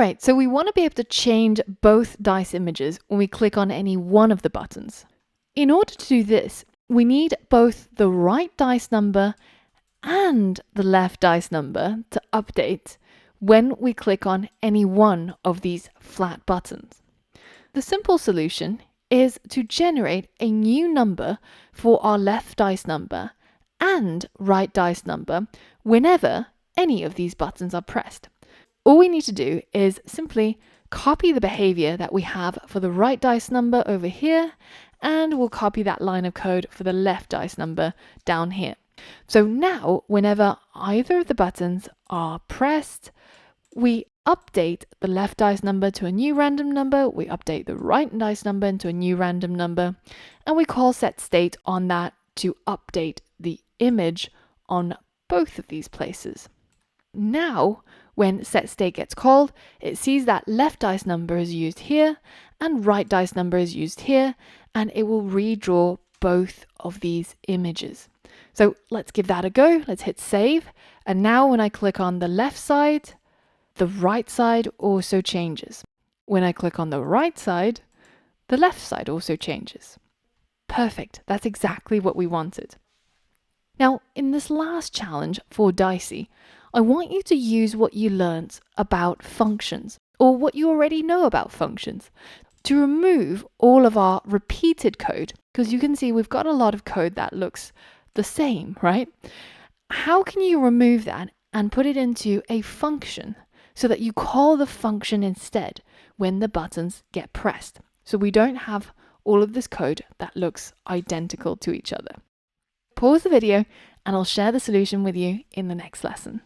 Alright, so we want to be able to change both dice images when we click on any one of the buttons. In order to do this, we need both the right dice number and the left dice number to update when we click on any one of these flat buttons. The simple solution is to generate a new number for our left dice number and right dice number whenever any of these buttons are pressed. All we need to do is simply copy the behavior that we have for the right dice number over here, and we'll copy that line of code for the left dice number down here. So now, whenever either of the buttons are pressed, we update the left dice number to a new random number, we update the right dice number into a new random number, and we call setState on that to update the image on both of these places. Now, when setState gets called, it sees that left dice number is used here and right dice number is used here, and it will redraw both of these images. So let's give that a go. Let's hit save. And now when I click on the left side, the right side also changes. When I click on the right side, the left side also changes. Perfect. That's exactly what we wanted. Now, in this last challenge for Dicey, I want you to use what you learned about functions, or what you already know about functions, to remove all of our repeated code, because you can see we've got a lot of code that looks the same, right? How can you remove that and put it into a function so that you call the function instead when the buttons get pressed, so we don't have all of this code that looks identical to each other? Pause the video and I'll share the solution with you in the next lesson.